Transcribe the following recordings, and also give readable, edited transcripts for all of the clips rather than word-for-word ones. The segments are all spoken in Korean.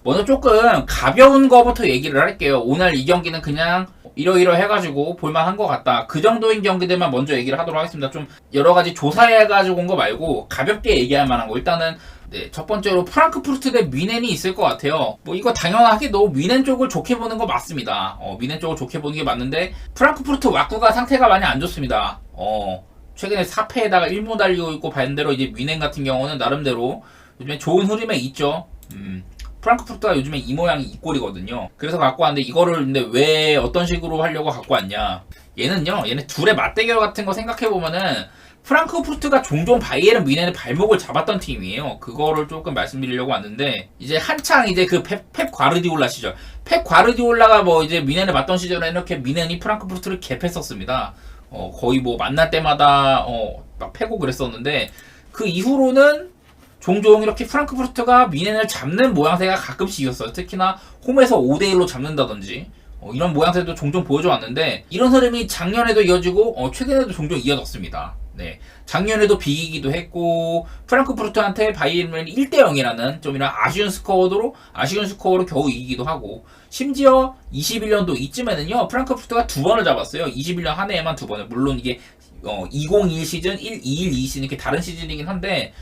먼저 조금 가벼운 거부터 얘기를 할게요. 오늘 이 경기는 그냥 이러이러 해가지고 볼만한 것 같다. 그 정도인 경기들만 먼저 얘기를 하도록 하겠습니다. 좀 여러가지 조사해가지고 온 거 말고 가볍게 얘기할 만한 거. 일단은 네, 첫 번째로 프랑크푸르트 대 뮌헨이 있을 것 같아요. 뭐 이거 당연하게도 뮌헨 쪽을 좋게 보는 거 맞습니다. 뮌헨 쪽을 좋게 보는 게 맞는데 프랑크푸르트 왁구가 상태가 많이 안 좋습니다. 최근에 4패에다가 1무 달리고 있고 반대로 이제 뮌헨 같은 경우는 나름대로 요즘에 좋은 흐름에 있죠. 프랑크푸르트가 요즘에 이 모양이 이 꼴이거든요. 그래서 갖고 왔는데 이거를 근데 왜 어떤 식으로 하려고 갖고 왔냐? 얘네 둘의 맞대결 같은 거 생각해보면은 프랑크푸르트가 종종 바이에른 뮌헨의 발목을 잡았던 팀이에요. 그거를 조금 말씀드리려고 왔는데 이제 한창 이제 그 펩 과르디올라 시절, 펩 과르디올라가 뭐 이제 뮌헨을 맞던 시절에 이렇게 뮌헨이 프랑크푸르트를 개패했었습니다. 거의 뭐 만날 때마다 막 패고 그랬었는데 그 이후로는 종종 이렇게 프랑크푸르트가 뮌헨을 잡는 모양새가 가끔씩 있었어요. 특히나 홈에서 5대1로 잡는다든지 이런 모양새도 종종 보여줘 왔는데 이런 흐름이 작년에도 이어지고 최근에도 종종 이어졌습니다. 네, 작년에도 비기기도 했고 프랑크푸르트한테 바이에른 1대0이라는 좀 이런 아쉬운 스코어로 겨우 이기기도 하고 심지어 21년도 이쯤에는요 프랑크푸르트가 2번을 잡았어요. 21년 한 해에만 2번을. 물론 이게 2021 시즌, 2022 시즌 이렇게 다른 시즌이긴 한데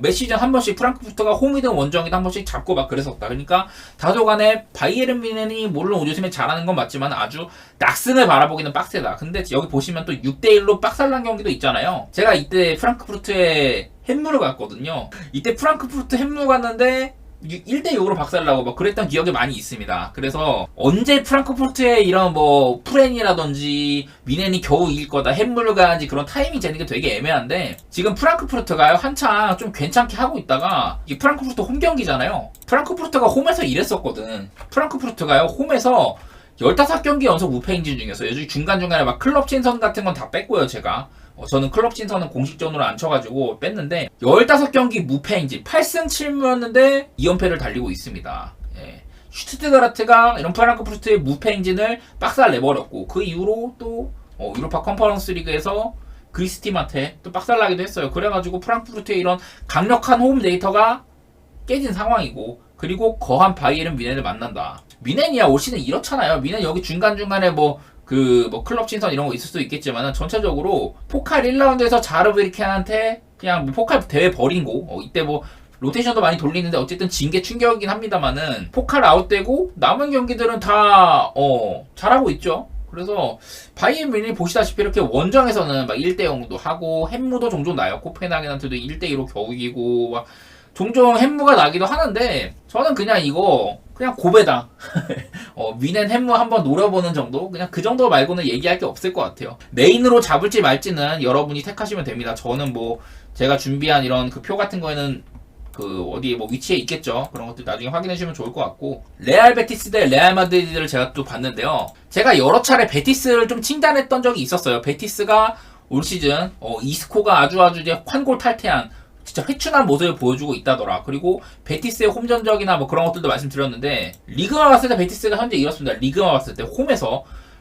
매 시즌 한 번씩 프랑크푸르트가 홈이든 원정이든 한 번씩 잡고 막 그랬었다. 그러니까 다소간에 바이에른 뮌헨이 물론 요즘에 잘하는 건 맞지만 아주 낙승을 바라보기는 빡세다. 근데 여기 보시면 또 6대1로 빡살난 경기도 있잖아요. 제가 이때 프랑크푸르트에 햄무를 갔거든요. 이때 프랑크푸르트 햄무 갔는데 1대6으로 박살나고 막 그랬던 기억이 많이 있습니다. 그래서 언제 프랑크푸르트의 이런 뭐 프렌이라든지 뮌헨이 겨우 이길 거다, 햄물을 가야지 그런 타이밍 재는 게 되게 애매한데 지금 프랑크푸르트가요 한창 좀 괜찮게 하고 있다가 이 프랑크푸르트 홈 경기잖아요. 프랑크푸르트가 홈에서 이랬었거든. 프랑크푸르트가요 홈에서 15경기 연속 무패 행진 중이었어요. 요즘 중간중간에 막 클럽 친선 같은 건 다 뺐고요, 제가. 저는 클럽 친선은 공식전으로 안 쳐가지고 뺐는데 15경기 무패 행진 8승 7무였는데 2연패를 달리고 있습니다. 예. 슈투트가르트가 이런 프랑크푸르트의 무패 행진을 빡살 내버렸고 그 이후로 또 유로파 컨퍼런스 리그에서 그리스 팀한테 또 빡살 나기도 했어요. 그래가지고 프랑크푸르트의 이런 강력한 홈 데이터가 깨진 상황이고 그리고 거한 바이에른 뮌헨을 만난다. 뮌헨이야 올 시즌 이렇잖아요. 뮌헨 여기 중간중간에 뭐 클럽 친선 이런 거 있을 수도 있겠지만 전체적으로 포칼 1라운드에서 자르브리켄한테 그냥 뭐 포칼 대회 버린 거 이때 뭐 로테이션도 많이 돌리는데 어쨌든 진 게 충격이긴 합니다만은 포칼 아웃되고 남은 경기들은 다 잘하고 있죠. 그래서 바이에른 뮌헨이 보시다시피 이렇게 원정에서는 막 1대0도 하고 햄무도 종종 나요. 코펜하겐한테도 1대2로 겨우 이기고 막 종종 햄무가 나기도 하는데 저는 그냥 이거 그냥 고배다. 뮌헨 햄무 한번 노려보는 정도? 그냥 그 정도 말고는 얘기할 게 없을 것 같아요. 메인으로 잡을지 말지는 여러분이 택하시면 됩니다. 저는 뭐 제가 준비한 이런 그 표 같은 거에는 그 어디에 뭐 위치에 있겠죠. 그런 것들 나중에 확인해 주시면 좋을 것 같고 레알 베티스 대 레알 마드리드를 제가 또 봤는데요. 제가 여러 차례 베티스를 좀 칭찬했던 적이 있었어요. 베티스가 올 시즌 이스코가 아주 이제 환골 탈퇴한 진짜 회춘한 모습을 보여주고 있다더라. 그리고 베티스의 홈전적이나 뭐 그런 것들도 말씀드렸는데 리그만 봤을 때 베티스가 현재 이렇습니다. 리그만 봤을 때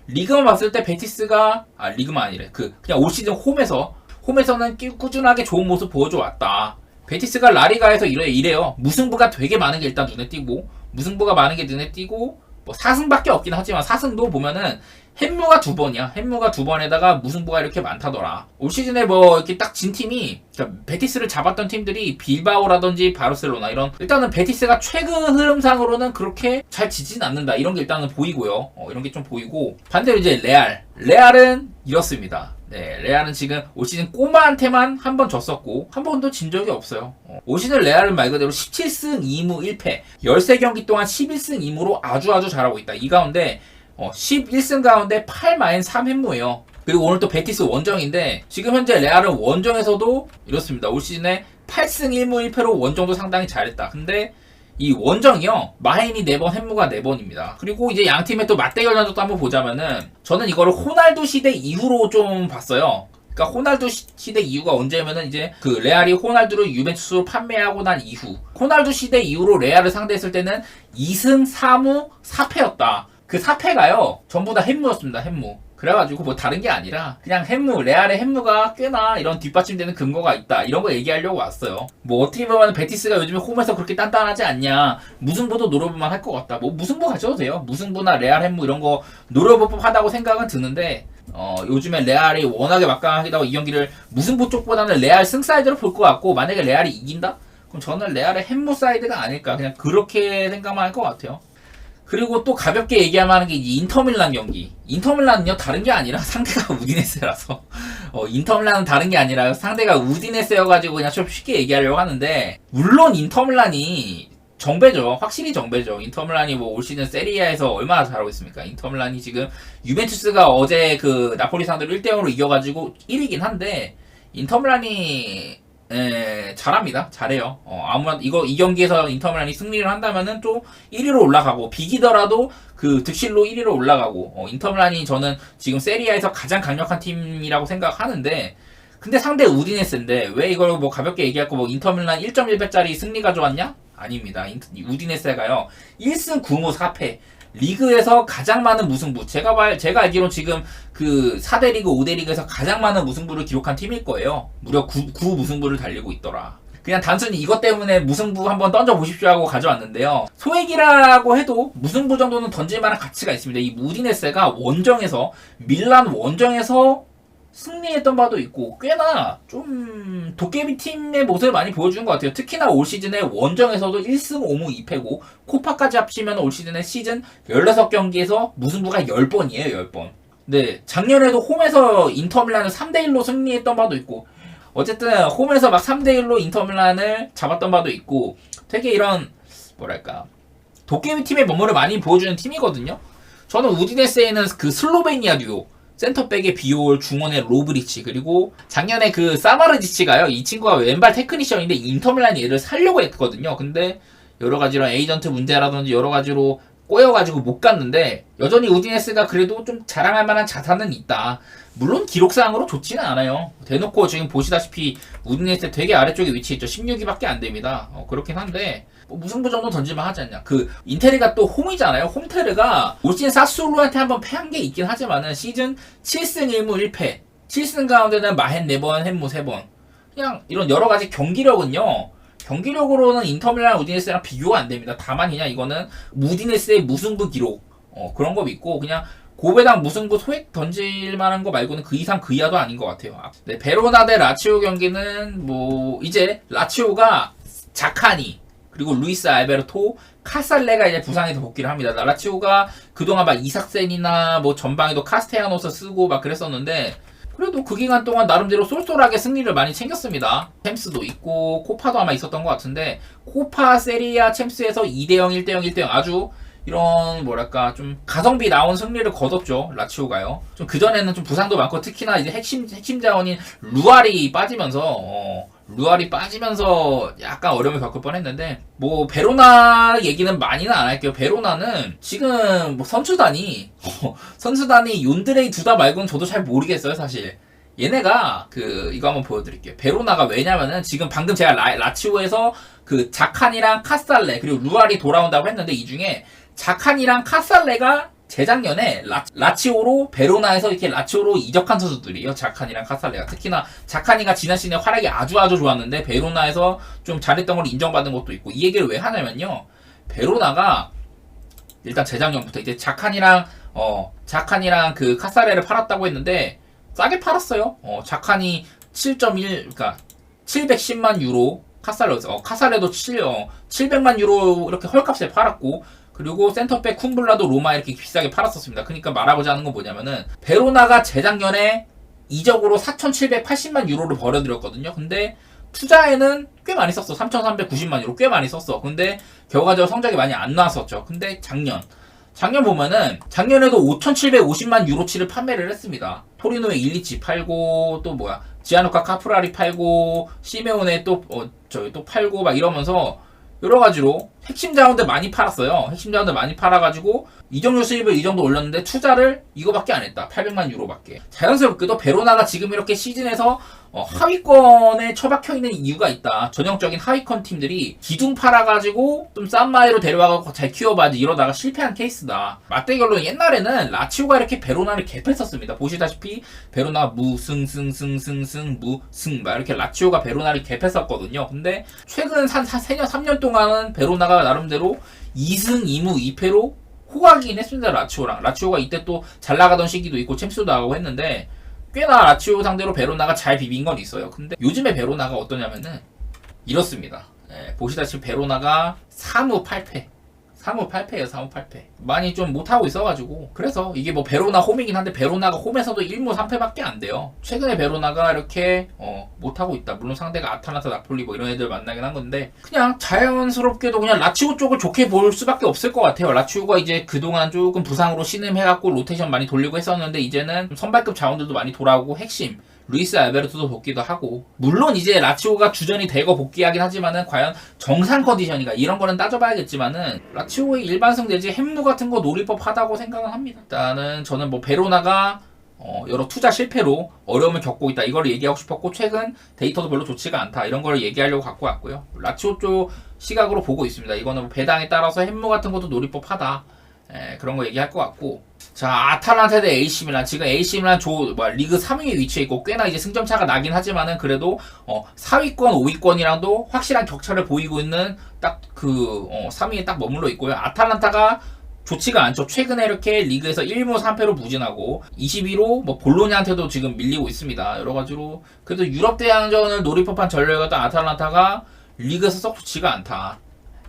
리그만 봤을 때 베티스가 리그만 아니래. 그냥 올 시즌 홈에서는 꾸준하게 좋은 모습 보여줘 왔다. 베티스가 라리가에서 이래요. 무승부가 되게 많은 게 일단 눈에 띄고 뭐 4승밖에 없긴 하지만 4승도 보면은 햄무가 2번이야. 햄무가 2번에다가 무승부가 이렇게 많다더라. 올 시즌에 뭐 이렇게 딱 진 팀이 베티스를 잡았던 팀들이 빌바오라든지 바르셀로나 이런 일단은 베티스가 최근 흐름상으로는 그렇게 잘 지진 않는다. 이런 게 일단은 보이고요. 이런 게 좀 보이고 반대로 이제 레알은 이렇습니다. 네, 레알은 지금 올 시즌 꼬마한테만 한 번 졌었고 한 번도 진 적이 없어요. 올 시즌 레알은 말 그대로 17승 2무 1패 13경기 동안 11승 2무로 아주 잘하고 있다. 이 가운데 11승 가운데 8-3 햄무예요. 그리고 오늘 또 베티스 원정인데 지금 현재 레알은 원정에서도 이렇습니다. 올 시즌에 8승 1무 1패로 원정도 상당히 잘했다. 근데 이 원정이요 마인이 4번 햄무가 4번입니다. 그리고 이제 양 팀의 또 맞대결 전적도 한번 보자면은 저는 이거를 호날두 시대 이후로 좀 봤어요. 그러니까 호날두 시대 이후가 언제면은 이제 그 레알이 호날두를 유벤투스로 판매하고 난 이후 호날두 시대 이후로 레알을 상대했을 때는 2승 3무 4패였다. 그 4패가요 전부 다 햄무였습니다. 햄무. 그래가지고 뭐 다른 게 아니라 그냥 레알의 햄무가 꽤나 이런 뒷받침되는 근거가 있다 이런 거 얘기하려고 왔어요. 뭐 어떻게 보면 베티스가 요즘에 홈에서 그렇게 단단하지 않냐, 무승부도 노려볼만 할 것 같다. 뭐 무승부 가셔도 돼요. 무승부나 레알 햄무 이런 거 노려볼 법하다고 생각은 드는데 요즘에 레알이 워낙에 막강하기도 하고 이 경기를 무승부 쪽보다는 레알 승 사이드로 볼 것 같고, 만약에 레알이 이긴다? 그럼 저는 레알의 햄무 사이드가 아닐까, 그냥 그렇게 생각만 할 것 같아요. 그리고 또 가볍게 얘기하면 하는 게 인터밀란 경기. 인터밀란은요 다른 게 아니라 상대가 우디네스라서 인터밀란은 다른 게 아니라 상대가 우디네스여가지고 그냥 좀 쉽게 얘기하려고 하는데, 물론 인터밀란이 정배죠. 확실히 정배죠. 인터밀란이 뭐 올 시즌 세리아에서 얼마나 잘하고 있습니까? 인터밀란이 지금 유벤투스가 어제 그 나폴리 상대로 1대0으로 이겨가지고 1위긴 한데, 인터밀란이 잘합니다. 잘해요. 아무나 이 경기에서 인터밀란이 승리를 한다면은 또 1위로 올라가고, 비기더라도 그 득실로 1위로 올라가고, 인터밀란이 저는 지금 세리아에서 가장 강력한 팀이라고 생각하는데, 근데 상대 우디네스인데 왜 이걸 뭐 가볍게 얘기할 거 뭐 인터밀란 1.1배짜리 승리가 좋았냐? 아닙니다. 우디네스가요 1승 9무 4패. 리그에서 가장 많은 무승부, 제가 알기로 지금 그 4대 리그, 5대 리그에서 가장 많은 무승부를 기록한 팀일 거예요. 무려 9 무승부를 달리고 있더라. 그냥 단순히 이것 때문에 무승부 한번 던져보십시오 하고 가져왔는데요. 소액이라고 해도 무승부 정도는 던질만한 가치가 있습니다. 이 우디네스가 밀란 원정에서 승리했던 바도 있고, 꽤나 좀 도깨비 팀의 모습을 많이 보여주는 것 같아요. 특히나 올 시즌에 원정에서도 1승 5무 2패고, 코파까지 합치면 올 시즌에 시즌 16경기에서 무승부가 10번이에요, 10번. 네, 작년에도 홈에서 인터밀란을 3대1로 승리했던 바도 있고, 어쨌든 홈에서 막 3대1로 인터밀란을 잡았던 바도 있고, 되게 이런 뭐랄까 도깨비 팀의 면모를 많이 보여주는 팀이거든요. 저는 우디네스에는 그 슬로베니아 듀오, 센터백의 비올, 중원의 로브리치, 그리고 작년에 그 사마르지치가요, 이 친구가 왼발 테크니션인데 인터밀란이 얘를 살려고 했거든요. 근데 여러가지로 에이전트 문제라든지 여러가지로 꼬여가지고 못 갔는데, 여전히 우디네스가 그래도 좀 자랑할 만한 자산은 있다. 물론 기록상으로 좋지는 않아요. 대놓고 지금 보시다시피 우디네스 되게 아래쪽에 위치했죠. 16위밖에 안 됩니다. 그렇긴 한데 뭐 무승부 정도 던질만 하지 않냐. 그 인테리가 또 홈이잖아요. 홈테르가 올 시즌 사스올로한테 한번 패한 게 있긴 하지만은 시즌 7승 1무 1패, 7승 가운데는 마헨 4번, 햄무 3번. 그냥 이런 여러 가지 경기력은요, 경기력으로는 인터밀란 우디네스랑 비교가 안 됩니다. 다만 그냥 이거는 우디네스의 무승부 기록 그런 거 믿고, 그냥 고배당 무승부 소액 던질 만한 거 말고는 그 이상 그 이하도 아닌 것 같아요. 네, 베로나 대 라치오 경기는 뭐 이제 라치오가 자카니, 그리고 루이스 알베르토, 카살레가 이제 부상에서 복귀를 합니다. 라치오가 그동안 막 이삭센이나 뭐 전방에도 카스테야노스 쓰고 막 그랬었는데, 그래도 그 기간 동안 나름대로 쏠쏠하게 승리를 많이 챙겼습니다. 챔스도 있고 코파도 아마 있었던 것 같은데, 코파 세리아 챔스에서 2대0, 1대0, 1대0 아주 이런 뭐랄까 좀 가성비 나온 승리를 거뒀죠, 라치오가요. 좀 그전에는 좀 부상도 많고, 특히나 이제 핵심 자원인 루알이 빠지면서 약간 어려움을 겪을 뻔했는데, 뭐 베로나 얘기는 많이는 안 할게요. 베로나는 지금 뭐 선수단이 욘드레이 두다 말고는 저도 잘 모르겠어요, 사실. 얘네가 이거 한번 보여드릴게요. 베로나가 왜냐면은 지금 방금 제가 라치오에서 그 자칸이랑 카살레 그리고 루알이 돌아온다고 했는데, 이 중에 자칸이랑 카살레가 재작년에 라치오로 베로나에서 이렇게 라치오로 이적한 선수들이에요. 자칸이랑 카살레가. 특히나 자칸이가 지난 시즌에 활약이 아주 좋았는데 베로나에서 좀 잘했던 걸 인정받은 것도 있고. 이 얘기를 왜 하냐면요, 베로나가 일단 재작년부터 이제 자칸이랑 그 카살레를 팔았다고 했는데 싸게 팔았어요. 자칸이 7.1, 그러니까 710만 유로, 카살레도 700만 유로 이렇게 헐값에 팔았고, 그리고 센터백 쿰블라도 로마에 이렇게 비싸게 팔았었습니다. 그러니까 말하고자 하는 건 뭐냐면은, 베로나가 재작년에 이적으로 4,780만 유로를 벌어들였거든요. 근데 투자에는 꽤 많이 썼어. 3,390만 유로 꽤 많이 썼어. 근데 결과적으로 성적이 많이 안 나왔었죠. 근데 작년 보면은 작년에도 5,750만 유로치를 판매를 했습니다. 토리노에 일리치 팔고, 또 지아누카 카프라리 팔고, 시메온에 또 팔고 막 이러면서 여러 가지로 핵심 자원들 많이 팔았어요. 핵심 자원들 많이 팔아가지고 이적료 수입을 이 정도 올렸는데 투자를 이거밖에 안 했다. 800만 유로밖에. 자연스럽게도 베로나가 지금 이렇게 시즌에서 하위권에 처박혀 있는 이유가 있다. 전형적인 하위권 팀들이 기둥 팔아가지고 좀 싼 마이로 데려와가지고 잘 키워봐야지 이러다가 실패한 케이스다. 맞대결로 옛날에는 라치오가 이렇게 베로나를 개패했었습니다. 보시다시피 베로나 무승승승승승 무승 막 이렇게 라치오가 베로나를 개패했었거든요. 근데 최근 한 4년 3년 동안은 베로나가 나름대로 2승 2무 2패로 호가긴 했습니다. 라치오랑. 라치오가 이때 또 잘 나가던 시기도 있고 챔스도 나가고 했는데 꽤나 라치오 상대로 베로나가 잘 비빈 건 있어요. 근데 요즘에 베로나가 어떠냐면은 이렇습니다. 보시다시피 베로나가 3무 8패. 3무 8패예요. 3무 8패. 많이 좀 못하고 있어가지고 그래서 이게 뭐 베로나 홈이긴 한데 베로나가 홈에서도 1무 3패밖에 안 돼요. 최근에 베로나가 이렇게 못하고 있다. 물론 상대가 아탈란타, 나폴리 뭐 이런 애들 만나긴 한 건데 그냥 자연스럽게도 그냥 라치오 쪽을 좋게 볼 수밖에 없을 것 같아요. 라치오가 이제 그동안 조금 부상으로 신음해갖고 로테이션 많이 돌리고 했었는데 이제는 선발급 자원들도 많이 돌아오고 핵심 루이스 알베르토도 복귀도 하고 물론 이제 라치오가 주전이 되고 복귀하긴 하지만은 과연 정상 컨디션인가 이런 거는 따져봐야겠지만은 라치오의 일반성 내지 햄무 같은 거 노릴법하다고 생각은 합니다. 일단은 저는 뭐 베로나가 여러 투자 실패로 어려움을 겪고 있다 이걸 얘기하고 싶었고 최근 데이터도 별로 좋지가 않다 이런 걸 얘기하려고 갖고 왔고요. 라치오 쪽 시각으로 보고 있습니다. 이거는 뭐 배당에 따라서 햄무 같은 것도 노릴법하다 그런 거 얘기할 것 같고 자 아탈란타 대 AC 밀란 지금 AC 밀란 리그 3위에 위치해 있고 꽤나 이제 승점차가 나긴 하지만은 그래도 4위권 5위권이랑도 확실한 격차를 보이고 있는 딱 그 3위에 딱 머물러 있고요. 아탈란타가 좋지가 않죠. 최근에 이렇게 리그에서 1무 3패로 무진하고 22로 뭐 볼로냐한테도 지금 밀리고 있습니다. 여러 가지로 그래도 유럽 대항전을 노릴 법한 전력이었던 아탈란타가 리그에서 썩 좋지가 않다.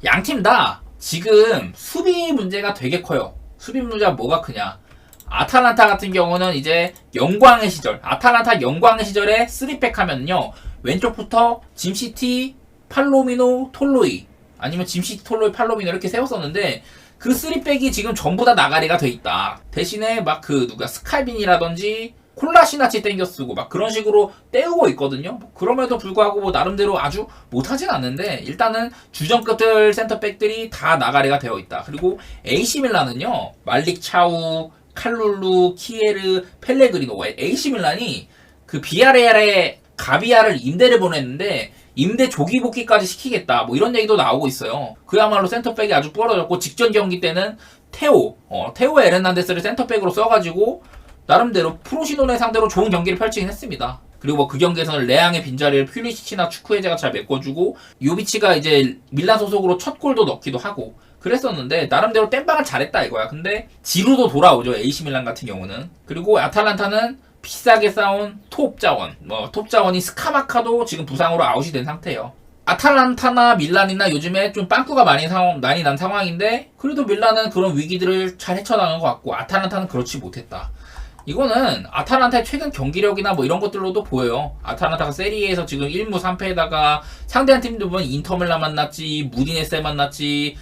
양팀 다 지금 수비 문제가 되게 커요. 수비 문제가 뭐가 크냐? 아탈란타 같은 경우는 이제 영광의 시절, 아탈란타 영광의 시절에 3백 하면요 왼쪽부터 짐시티, 팔로미노, 톨로이 아니면 짐시티, 톨로이, 팔로미노 이렇게 세웠었는데 그 3백이 지금 전부 다 나가리가 돼 있다. 대신에 막 스칼빈이라든지 콜라시나치 땡겨 쓰고 막 그런 식으로 때우고 있거든요. 그럼에도 불구하고 뭐 나름대로 아주 못하진 않는데 일단은 주전급들 센터백들이 다 나가리가 되어 있다. 그리고 AC 밀란은요 말릭 차우, 칼룰루, 키에르, 펠레그리노 AC 밀란이 그 비아레알에 가비아를 임대를 보냈는데 임대 조기 복귀까지 시키겠다 뭐 이런 얘기도 나오고 있어요. 그야말로 센터백이 아주 부러졌고 직전 경기 때는 테오 에르난데스를 센터백으로 써가지고 나름대로 프로시노네 상대로 좋은 경기를 펼치긴 했습니다. 그리고 뭐 그 경기에서는 레앙의 빈자리를 퓰리시치나 추쿠에제가 잘 메꿔주고 요비치가 이제 밀란 소속으로 첫 골도 넣기도 하고 그랬었는데 나름대로 땜빵을 잘했다 이거야. 근데 지루도 돌아오죠 AC 밀란 같은 경우는. 그리고 아탈란타는 비싸게 싸운 톱 자원 톱 자원이 스카마카도 지금 부상으로 아웃이 된 상태예요. 아탈란타나 밀란이나 요즘에 좀 빵꾸가 많이 난 상황인데 그래도 밀란은 그런 위기들을 잘 헤쳐나간 것 같고 아탈란타는 그렇지 못했다. 이거는 아탈란타의 최근 경기력이나 뭐 이런 것들로도 보여요. 아탈란타가 세리에에서 지금 1무 3패에다가 상대한 팀들 보면 인터밀란 만났지, 무디네세 만났지,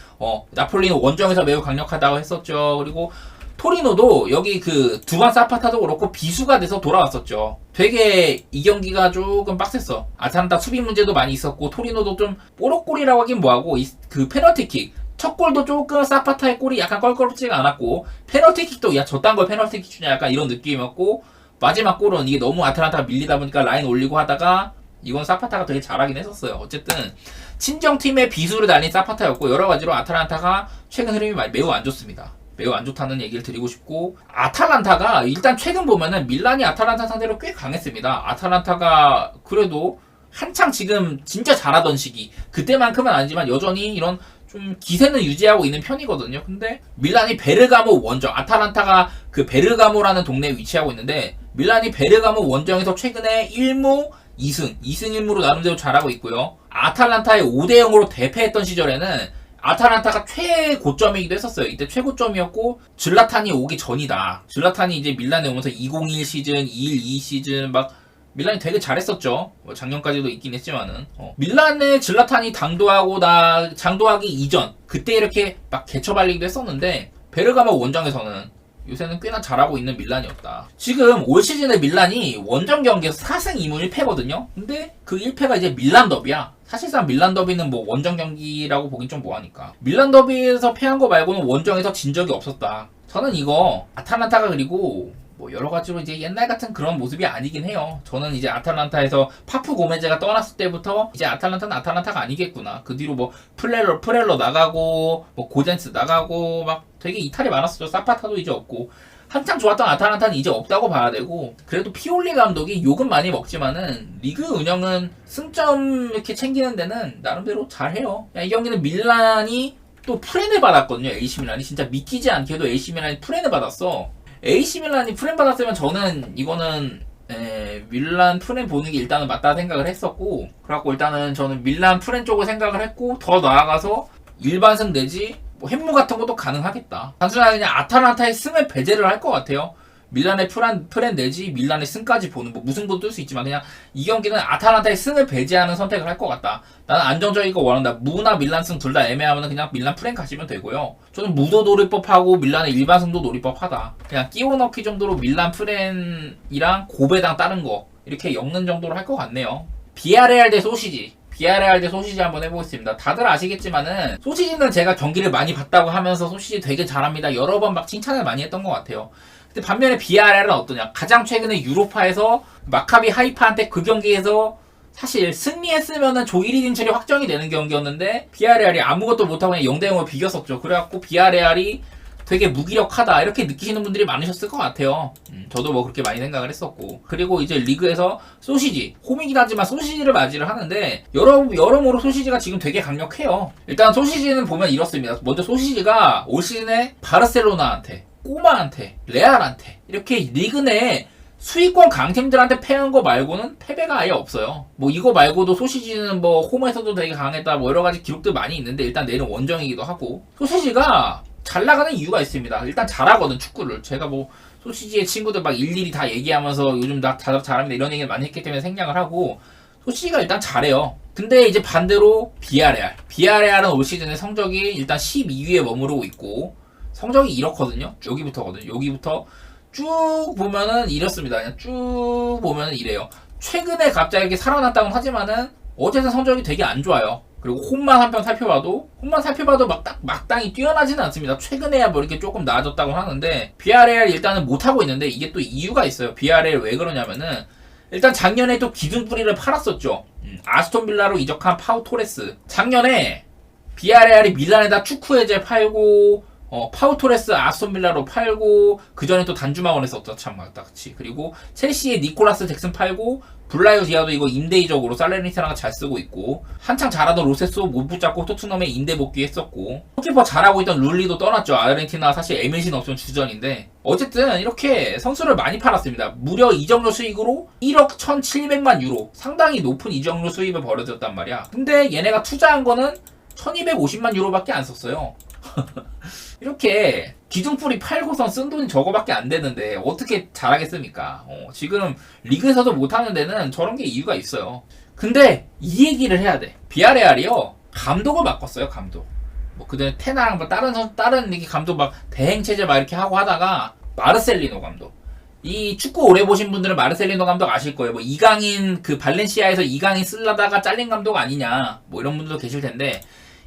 나폴리는 원정에서 매우 강력하다고 했었죠. 그리고 토리노도 여기 그 두반 사파타도 그렇고 비수가 돼서 돌아왔었죠. 되게 이 경기가 조금 빡셌어. 아탈란타 수비 문제도 많이 있었고 토리노도 좀 뽀록골이라고 하긴 뭐하고 그 페널티킥 첫 골도 조금 사파타의 골이 약간 껄끄럽지가 않았고 페널티킥도 야 저딴 걸 페널티킥 주냐 약간 이런 느낌이었고 마지막 골은 이게 너무 아탈란타가 밀리다 보니까 라인 올리고 하다가 이건 사파타가 되게 잘하긴 했었어요. 어쨌든 친정팀의 비수를 날린 사파타였고 여러가지로 아탈란타가 최근 흐름이 매우 안 좋습니다. 매우 안 좋다는 얘기를 드리고 싶고 아탈란타가 일단 최근 보면은 밀란이 아탈란타 상대로 꽤 강했습니다. 아탈란타가 그래도 한창 지금 진짜 잘하던 시기 그때만큼은 아니지만 여전히 이런 좀 기세는 유지하고 있는 편이거든요. 근데 밀란이 베르가모 원정 아탈란타가 그 베르가모라는 동네에 위치하고 있는데 밀란이 베르가모 원정에서 최근에 1무 2승 1무로 나름대로 잘하고 있고요. 아탈란타의 5대0으로 대패했던 시절에는 아탈란타가 최고점이기도 했었어요. 이때 최고점이었고 질라탄이 오기 전이다. 질라탄이 이제 밀란에 오면서 2021 시즌, 212 시즌 막 밀란이 되게 잘했었죠. 뭐 작년까지도 있긴 했지만은 밀란의 질라탄이 장도하기 이전 그때 이렇게 막 개처발리기도 했었는데 베르가모 원정에서는 요새는 꽤나 잘하고 있는 밀란이었다. 지금 올 시즌에 밀란이 원정 경기에서 4승 2무 1패거든요. 근데 그 1패가 이제 밀란 더비야. 사실상 밀란 더비는 뭐 원정 경기라고 보긴 좀 뭐하니까. 밀란 더비에서 패한 거 말고는 원정에서 진 적이 없었다. 저는 이거 아탈란타가 그리고 뭐 여러 가지로 이제 옛날 같은 그런 모습이 아니긴 해요. 저는 이제 아탈란타에서 파프 고메즈가 떠났을 때부터 이제 아탈란타는 아탈란타가 아니겠구나. 그 뒤로 뭐 프렐러 나가고 뭐 고젠스 나가고 막 되게 이탈이 많았었죠. 사파타도 이제 없고 한창 좋았던 아탈란타는 이제 없다고 봐야 되고, 그래도 피올리 감독이 욕은 많이 먹지만은 리그 운영은 승점 이렇게 챙기는 데는 나름대로 잘해요. 이 경기는 밀란이 또 프렌을 받았거든요. AC 밀란이 진짜 믿기지 않게도 AC 밀란이 프렌을 받았어. AC 밀란이 프렌 받았으면 저는 이거는 밀란 프렌 보는 게 일단은 맞다 생각을 했었고, 그래갖고 일단은 저는 밀란 프렌 쪽을 생각을 했고, 더 나아가서 일반승 내지 뭐 햄무 같은 것도 가능하겠다. 단순하게 그냥 아탈란타의 승을 배제를 할 것 같아요. 밀란의 프렌 내지 밀란의 승까지 보는, 뭐 무승부도 뜰 수 있지만 그냥 이 경기는 아탈란타의 승을 배제하는 선택을 할 것 같다. 나는 안정적인 거 원한다. 무나 밀란 승 둘 다 애매하면 그냥 밀란 프렌 가시면 되고요. 저는 무도 노릴법하고 밀란의 일반승도 노릴법하다. 그냥 끼워 넣기 정도로 밀란 프렌이랑 고배당 다른 거 이렇게 엮는 정도로 할 것 같네요. 비아레알 대 소시지. 비아레알 대 소시지 한번 해보겠습니다. 다들 아시겠지만은 소시지는 제가 경기를 많이 봤다고 하면서 소시지 되게 잘합니다. 여러 번 막 칭찬을 많이 했던 것 같아요. 근데 반면에 비아레알은 어떠냐? 가장 최근에 유로파에서 마카비 하이파한테 그 경기에서 사실 승리했으면은 조 1위 진출이 확정이 되는 경기였는데 비아레알이 아무것도 못하고 그냥 0대0을 비겼었죠. 그래갖고 비아레알이 되게 무기력하다 이렇게 느끼시는 분들이 많으셨을 것 같아요. 저도 뭐 그렇게 많이 생각을 했었고, 그리고 이제 리그에서 소시지, 홈이긴 하지만 소시지를 맞이를 하는데 여러모로 소시지가 지금 되게 강력해요. 일단 소시지는 보면 이렇습니다. 먼저 소시지가 올 시즌에 바르셀로나한테, 꼬마한테, 레알한테 이렇게 리그 내 수위권 강팀들한테 패한 거 말고는 패배가 아예 없어요. 뭐 이거 말고도 소시지는 뭐 홈에서도 되게 강했다 뭐 여러 가지 기록들 많이 있는데, 일단 내일은 원정이기도 하고 소시지가 잘 나가는 이유가 있습니다. 일단 잘하거든, 축구를. 제가 뭐 소시지의 친구들 막 일일이 다 얘기하면서 요즘 나 잘합니다 이런 얘기를 많이 했기 때문에 생략을 하고, 소시지가 일단 잘해요. 근데 이제 반대로 비아레알은 올 시즌에 성적이 일단 12위에 머무르고 있고, 성적이 이렇거든요. 여기부터 쭉 보면은 이렇습니다. 그냥 쭉 보면은 이래요. 최근에 갑자기 이렇게 살아났다고는 하지만은 어쨌든 성적이 되게 안 좋아요. 그리고 홈만 한 편 살펴봐도 막당히 뛰어나지는 않습니다. 최근에야 뭐 이렇게 조금 나아졌다고 하는데, 비아레알 일단은 못하고 있는데 이게 또 이유가 있어요. 비아레알 왜 그러냐면은 일단 작년에 또 기둥뿌리를 팔았었죠. 아스톤 빌라로 이적한 파우 토레스. 작년에 비아레알이 밀란에다 축구해제 팔고 파우 토레스 아스톤 빌라로 팔고, 그 전에 또 단주마원 했었죠. 참 맞다, 그치. 그리고 첼시에 니콜라스 잭슨 팔고, 블라이오 디아도 이거 임대 이적으로 살레르니타나가 잘 쓰고 있고, 한창 잘하던 로세소 못 붙잡고 토트넘에 임대 복귀했었고, 골키퍼 잘하고 있던 룰리도 떠났죠. 아르헨티나 사실 에메신 없으면 주전인데, 어쨌든 이렇게 선수를 많이 팔았습니다. 무려 이적료 수익으로 1억 1,700만 유로, 상당히 높은 이적료 수입을 벌어졌단 말이야. 근데 얘네가 투자한 거는 1,250만 유로밖에 안 썼어요. 이렇게 기둥뿌리 팔고선 쓴 돈이 저거밖에 안 되는데 어떻게 잘하겠습니까? 지금 리그에서도 못하는 데는 저런 게 이유가 있어요. 근데 이 얘기를 해야 돼. 비아레알이요, 감독을 바꿨어요. 감독. 뭐 그전에 테나랑 뭐 다른 리그 감독 막 대행체제 막 이렇게 하고 하다가 마르셀리노 감독. 이 축구 오래 보신 분들은 마르셀리노 감독 아실 거예요. 뭐 이강인, 그 발렌시아에서 이강인 쓰려다가 잘린 감독 아니냐, 뭐 이런 분들도 계실 텐데,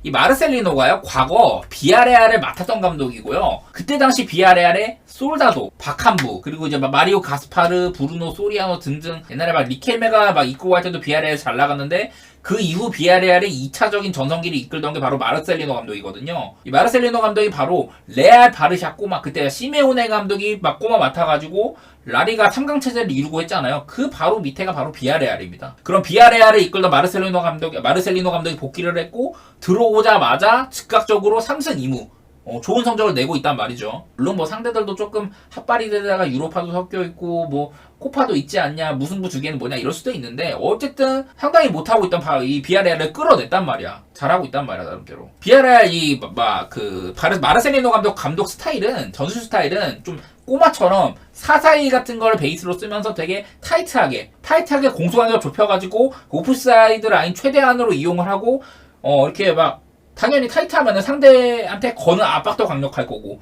이 마르셀리노가요, 과거 비아레알을 맡았던 감독이고요. 그때 당시 비아레알의 솔다도, 바캄부, 그리고 이제 막 마리오 가스파르, 브루노 소리아노 등등, 옛날에 막 리켈메가 막 입고 갈 때도 비아레알 잘 나갔는데, 그 이후 비아레알의 2차적인 전성기를 이끌던 게 바로 마르셀리노 감독이거든요. 이 마르셀리노 감독이 바로 레알 바르샤 꼬마, 그때 시메오네 감독이 막 꼬마 맡아가지고 라리가 3강 체제를 이루고 했잖아요. 그 바로 밑에가 바로 비아레알입니다. 그럼 비아레알을 이끌던 마르셀리노 감독이 복귀를 했고, 들어오자마자 즉각적으로 3승 2무 좋은 성적을 내고 있단 말이죠. 물론 뭐 상대들도 조금 핫바리 되다가 유로파도 섞여 있고 뭐 코파도 있지 않냐, 무승부 주기에는 뭐냐 이럴 수도 있는데, 어쨌든 상당히 못하고 있던 이 비아레알을 끌어냈단 말이야. 잘하고 있단 말이야, 나름대로. 비아레알 마르셀리노 감독 스타일은, 전술 스타일은 좀 꼬마처럼 4-4-2 같은 걸 베이스로 쓰면서 되게 타이트하게 공수관계를 좁혀가지고 오프사이드 라인 최대한으로 이용을 하고, 이렇게 막 당연히 타이트하면은 상대한테 거는 압박도 강력할 거고,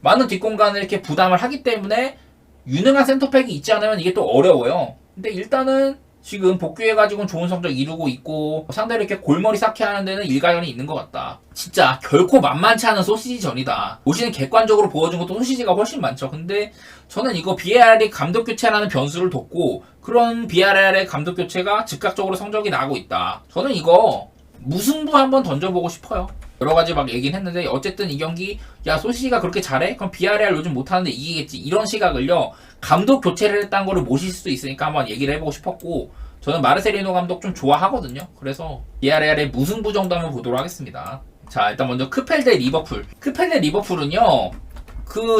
많은 뒷공간을 이렇게 부담을 하기 때문에 유능한 센터백이 있지 않으면 이게 또 어려워요. 근데 일단은 지금 복귀해가지고는 좋은 성적 이루고 있고 상대를 이렇게 골머리 쌓게 하는 데는 일가견이 있는 것 같다. 진짜 결코 만만치 않은 소시지전이다. 올 시즌 객관적으로 보여준 것도 소시지가 훨씬 많죠. 근데 저는 이거 VAR이 감독 교체라는 변수를 뒀고 그런 VAR의 감독 교체가 즉각적으로 성적이 나고 있다. 저는 이거 무승부 한번 던져보고 싶어요. 여러 가지 막 얘기는 했는데 어쨌든 이 경기 야 소시지가 그렇게 잘해? 그럼 VAR 요즘 못하는데 이기겠지. 이런 시각을요. 감독 교체를 했다는 거를 모실 수도 있으니까 한번 얘기를 해보고 싶었고 저는 마르세리노 감독 좀 좋아하거든요. 그래서 VAR의 무승부 정도 한번 보도록 하겠습니다. 자 일단 먼저 크펠 대 리버풀. 크펠 대 리버풀은요.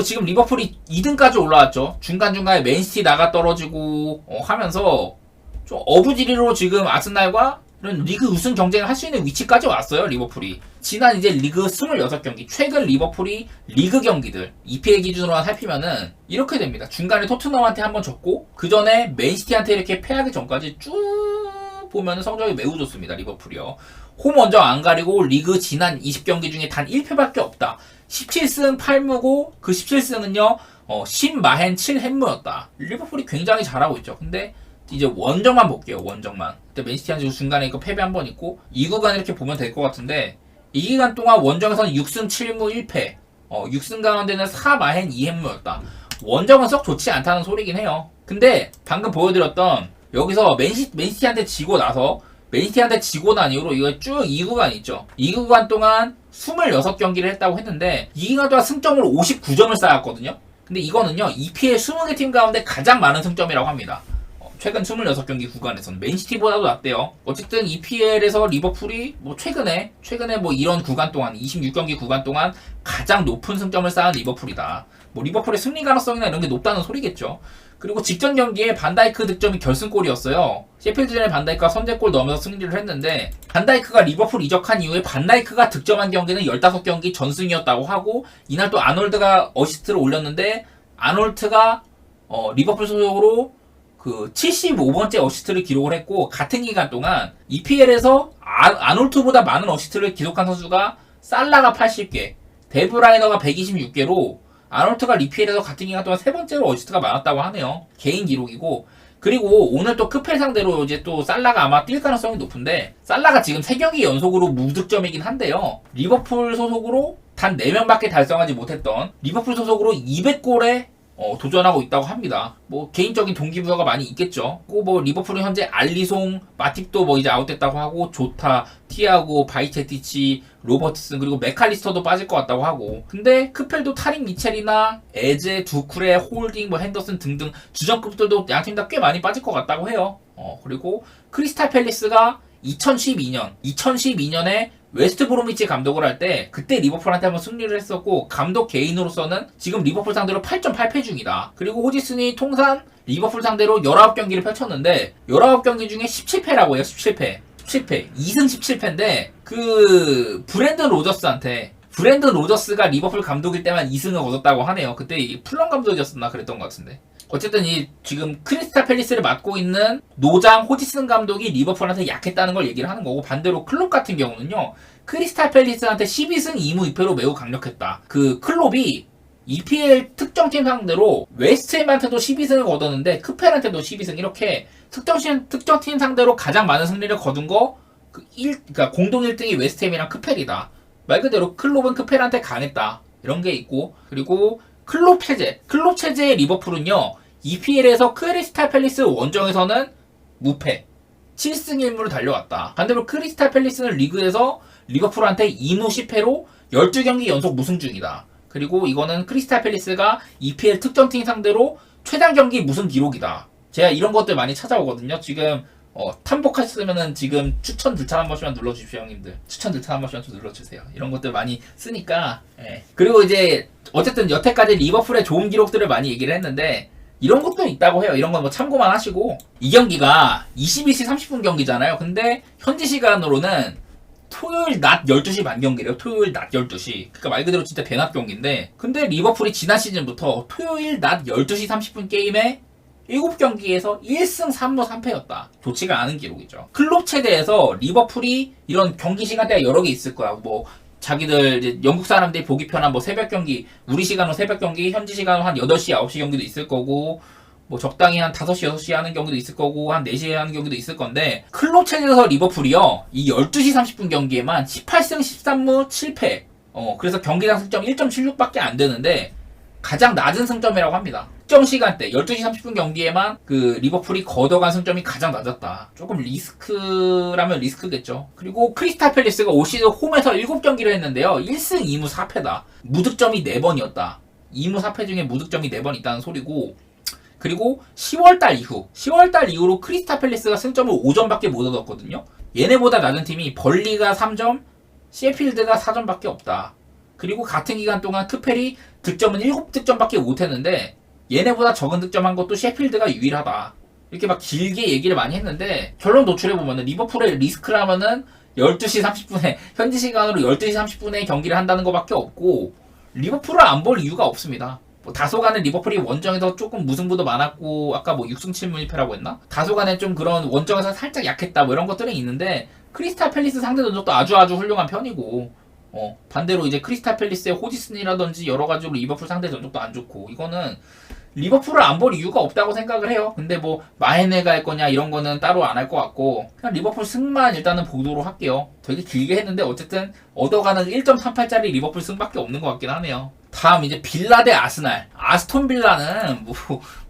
지금 리버풀이 2등까지 올라왔죠. 중간중간에 맨시티 나가 떨어지고 하면서 좀 어부지리로 지금 아스날과 이런 리그 우승 경쟁을 할 수 있는 위치까지 왔어요. 리버풀이. 지난 이제 리그 26경기 최근 리버풀이 리그 경기들 EPL 기준으로 살피면은 이렇게 됩니다. 중간에 토트넘한테 한번 졌고 그 전에 맨시티한테 이렇게 패하기 전까지 쭉 보면 성적이 매우 좋습니다. 리버풀이요. 홈 원정 안 가리고 리그 지난 20경기 중에 단 1패밖에 없다. 17승 8무고 그 17승은요 10마헨 7햄무였다. 리버풀이 굉장히 잘하고 있죠. 근데 이제 원정만 볼게요. 원정만. 그때 맨시티한테 중간에 이거 패배 한 번 있고 이 구간 이렇게 보면 될 것 같은데 이 기간 동안 원정에서는 6승 7무 1패 6승 가운데는 4마헨 2햄무였다. 원정은 썩 좋지 않다는 소리긴 해요. 근데 방금 보여드렸던 여기서 맨시티한테 지고 나서 맨시티한테 지고 난 이후로 이거 쭉 이 구간 있죠. 이 구간 동안 26경기를 했다고 했는데 이 기간 동안 승점으로 59점을 쌓았거든요. 근데 이거는요 EPL 20개 팀 가운데 가장 많은 승점이라고 합니다. 최근 26경기 구간에서는 맨시티보다도 낫대요. 어쨌든 EPL에서 리버풀이 최근에 이런 구간 동안 26경기 구간 동안 가장 높은 승점을 쌓은 리버풀이다. 리버풀의 승리 가능성이나 이런 게 높다는 소리겠죠. 그리고 직전 경기에 반다이크 득점이 결승골이었어요. 셰필드전에 반다이크가 선제골 넣으면서 승리를 했는데 반다이크가 리버풀 이적한 이후에 반다이크가 득점한 경기는 15경기 전승이었다고 하고 이날 또 아놀드가 어시스트를 올렸는데 아놀트가 리버풀 소속으로 75번째 어시스트를 기록을 했고 같은 기간 동안 EPL에서 아놀트보다 많은 어시스트를 기록한 선수가 살라가 80개, 데브라이너가 126개로 아놀트가 EPL에서 같은 기간 동안 3번째로 어시스트가 많았다고 하네요. 개인 기록이고 그리고 오늘 또 크펠 상대로 이제 또 살라가 아마 뛸 가능성이 높은데 살라가 지금 3경기 연속으로 무득점이긴 한데요. 리버풀 소속으로 단 4명밖에 달성하지 못했던 리버풀 소속으로 200골에 도전하고 있다고 합니다. 개인적인 동기부여가 많이 있겠죠. 리버풀은 현재 알리송, 마팁도 이제 아웃됐다고 하고 조타, 티아고, 바이체티치, 로버트슨 그리고 메칼리스터도 빠질 것 같다고 하고 근데 크펠도 타릭 미첼이나 에제, 두쿠레, 홀딩, 핸더슨 등등 주전급들도 양팀 다 꽤 많이 빠질 것 같다고 해요. 그리고 크리스탈 팰리스가 2012년에 웨스트 브로미치 감독을 할 때 그때 리버풀한테 한번 승리를 했었고 감독 개인으로서는 지금 리버풀 상대로 8.8패 중이다. 그리고 호지슨이 통산 리버풀 상대로 19경기를 펼쳤는데 19경기 중에 17패라고 해요. 17패 2승 17패인데 브랜든 로저스가 리버풀 감독일 때만 2승을 거뒀다고 하네요. 그때 플럼 감독이었었나 그랬던 것 같은데 어쨌든 지금 크리스탈 팰리스를 맡고 있는 노장 호지슨 감독이 리버풀한테 약했다는 걸 얘기를 하는 거고 반대로 클롭 같은 경우는요 크리스탈 팰리스한테 12승 2무 2패로 매우 강력했다. 클롭이 EPL 특정팀 상대로 웨스트햄한테도 12승을 거뒀는데 크펠한테도 12승 이렇게 특정팀 상대로 가장 많은 승리를 거둔 거 그러니까 공동 1등이 웨스트햄이랑 크펠이다. 말 그대로 클롭은 크펠한테 강했다. 이런 게 있고 그리고 클롭 체제의 리버풀은요 EPL에서 크리스탈 팰리스 원정에서는 무패 7승 1무로 달려왔다. 반대로 크리스탈 팰리스는 리그에서 리버풀한테 2무 10패로 12경기 연속 무승 중이다. 그리고 이거는 크리스탈 팰리스가 EPL 특정팀 상대로 최단 경기 무승 기록이다. 제가 이런 것들 많이 찾아오거든요. 지금 탐복하셨으면은 지금 추천 들찬 한 번씩만 눌러주십시오, 형님들. 추천 들찬 한 번씩만 좀 눌러주세요. 이런 것들 많이 쓰니까. 그리고 이제 어쨌든 여태까지 리버풀의 좋은 기록들을 많이 얘기를 했는데 이런 것도 있다고 해요. 이런 건 참고만 하시고 이 경기가 22시 30분 경기잖아요. 근데 현지 시간으로는 토요일 낮 12시 반 경기래요. 토요일 낮 12시. 그러니까 말 그대로 진짜 대낮 경기인데 근데 리버풀이 지난 시즌부터 토요일 낮 12시 30분 게임에 7경기에서 1승 3무 3패였다. 좋지가 않은 기록이죠. 클럽 체대에서 리버풀이 이런 경기 시간대가 여러 개 있을 거야. 자기들 이제 영국 사람들이 보기 편한 뭐 새벽 경기, 우리 시간으로 새벽 경기, 현지 시간으로 한 8시, 9시 경기도 있을 거고, 뭐 적당히 한 5시, 6시 하는 경기도 있을 거고, 한 4시에 하는 경기도 있을 건데, 클럽 체제에서 리버풀이요, 이 12시 30분 경기에만 18승 13무 7패. 그래서 경기당 승점 1.76밖에 안 되는데, 가장 낮은 승점이라고 합니다. 특정 시간대 12시 30분 경기에만 그 리버풀이 걷어간 승점이 가장 낮았다. 조금 리스크라면 리스크겠죠. 그리고 크리스탈 팰리스가 올 시즌 홈에서 7경기를 했는데요. 1승 2무 4패다. 무득점이 4번이었다. 2무 4패 중에 무득점이 4번 있다는 소리고, 그리고 10월달 이후로 크리스탈 팰리스가 승점을 5점밖에 못 얻었거든요. 얘네보다 낮은 팀이 벌리가 3점, 셰필드가 4점밖에 없다. 그리고 같은 기간 동안 크펠이 득점은 7득점밖에 못했는데 얘네보다 적은 득점한 것도 셰필드가 유일하다. 이렇게 막 길게 얘기를 많이 했는데 결론 도출해보면은 리버풀의 리스크라면은 12시 30분에 현지 시간으로 12시 30분에 경기를 한다는 것밖에 없고 리버풀을 안 볼 이유가 없습니다. 뭐 다소간에 리버풀이 원정에서 조금 무승부도 많았고 아까 뭐 6승 7무 1패라고 했나? 다소간에 좀 그런 원정에서 살짝 약했다 뭐 이런 것들은 있는데 크리스탈 팰리스 상대 전적도 아주 훌륭한 편이고 반대로 이제 크리스탈 팰리스의 호지슨이라든지 여러 가지로 리버풀 상대 전적도 안 좋고 이거는 리버풀을 안 볼 이유가 없다고 생각을 해요. 근데 뭐 마헤네가 할 거냐 이런 거는 따로 안 할 것 같고 그냥 리버풀 승만 일단은 보도록 할게요. 되게 길게 했는데 어쨌든 얻어가는 1.38짜리 리버풀 승밖에 없는 것 같긴 하네요. 다음 이제 빌라 대 아스날. 아스톤 빌라는 뭐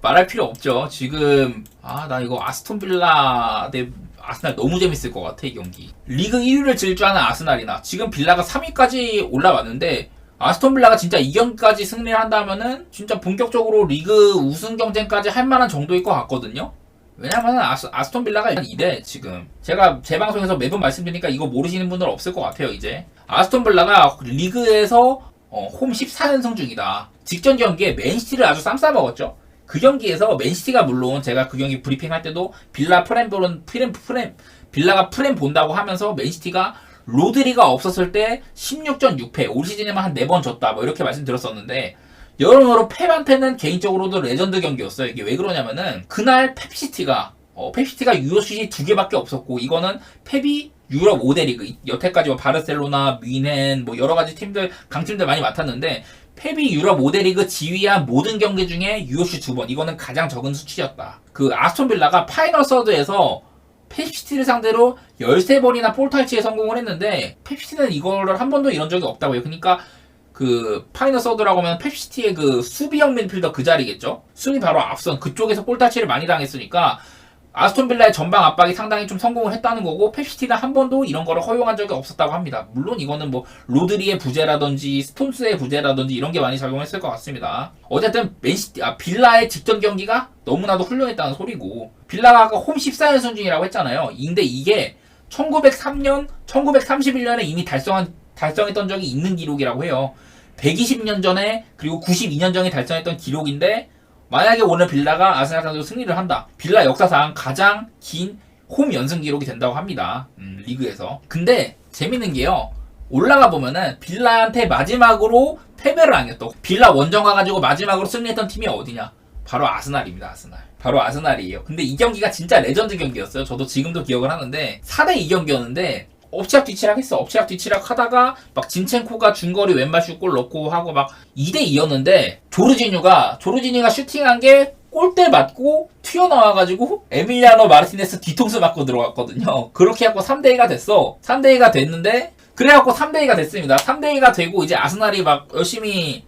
말할 필요 없죠. 지금 나 이거 아스톤 빌라 대 아스날 너무 재밌을 것 같아 이 경기. 리그 1위를 질주하는 아스날이나 지금 빌라가 3위까지 올라왔는데 아스톤 빌라가 진짜 2경기까지 승리를 한다면은 진짜 본격적으로 리그 우승 경쟁까지 할 만한 정도일 것 같거든요. 왜냐면 아스톤 빌라가 2대 지금 제가 제 방송에서 매번 말씀드리니까 이거 모르시는 분들 없을 것 같아요. 이제 아스톤 빌라가 리그에서 홈 14연승 중이다. 직전 경기에 맨시티를 아주 쌈 싸먹었죠. 그 경기에서 맨시티가 물론 제가 그 경기 브리핑할 때도 빌라가 프렘 본다고 하면서 맨시티가 로드리가 없었을 때 16전 6패 올 시즌에만 한 4번 졌다 뭐 이렇게 말씀드렸었는데 여러모로 펩한테는 개인적으로도 레전드 경기였어요. 이게 왜 그러냐면은 그날 펩시티가 유효슛이 2개밖에 없었고 이거는 펩이 유럽 5대 리그 여태까지 뭐 바르셀로나, 뮌헨 뭐 여러 가지 팀들 강팀들 많이 맡았는데 펩이 유럽 5대 리그 지휘한 모든 경기 중에 유효슛 2번 이거는 가장 적은 수치였다. 그 아스톤 빌라가 파이널 서드에서 펩시티를 상대로 13번이나 볼 탈취에 성공을 했는데 펩시티는 이거를 한 번도 이런 적이 없다고요. 그러니까 그 파이널 서드라고 하면 펩시티의 그 수비형 mid필더 그 자리겠죠. 수비 바로 앞선 그쪽에서 볼 탈취를 많이 당했으니까 아스톤 빌라의 전방 압박이 상당히 좀 성공을 했다는 거고 펩시티는 한 번도 이런 거를 허용한 적이 없었다고 합니다. 물론 이거는 뭐 로드리의 부재라든지 스톤스의 부재라든지 이런 게 많이 작용했을 것 같습니다. 어쨌든 빌라의 직전 경기가 너무나도 훌륭했다는 소리고 빌라가 아까 홈 14연승 중이라고 했잖아요. 근데 이게 1903년, 1931년에 이미 달성했던 적이 있는 기록이라고 해요. 120년 전에 그리고 92년 전에 달성했던 기록인데 만약에 오늘 빌라가 아스날 상대로 승리를 한다. 빌라 역사상 가장 긴 홈 연승 기록이 된다고 합니다. 리그에서. 근데 재밌는 게요. 올라가 보면은 빌라한테 마지막으로 패배를 안겼다. 빌라 원정 가가지고 마지막으로 승리했던 팀이 어디냐? 바로 아스날입니다. 아스날. 바로 아스날이에요. 근데 이 경기가 진짜 레전드 경기였어요. 저도 지금도 기억을 하는데 4대2 경기였는데 엎치락 뒤치락 했어. 엎치락 뒤치락 하다가 막 진첸코가 중거리 왼발 슛골 넣고 하고 막 2대2였는데 조르지뉴가 슈팅한 게 골대 맞고 튀어나와가지고 에밀리아노 마르티네스 뒤통수 맞고 들어갔거든요. 그렇게 해갖고 3대2가 됐어. 3대2가 됐는데 그래갖고 3대2가 됐습니다. 3대2가 되고 이제 아스날이 막 열심히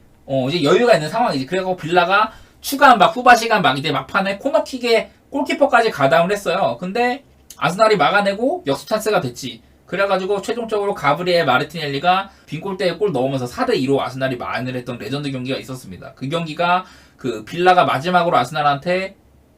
이제 여유가 있는 상황이지. 그래갖고 빌라가 추가한 막 후반 시간 막 이제 막판에 코너킥에 골키퍼까지 가담을 했어요. 근데 아스날이 막아내고 역습 찬스가 됐지. 그래가지고 최종적으로 가브리엘 마르티넬리가 빈 골대에 골 넣으면서 4대2로 아스날이 만회를 했던 레전드 경기가 있었습니다. 그 경기가 그 빌라가 마지막으로 아스날한테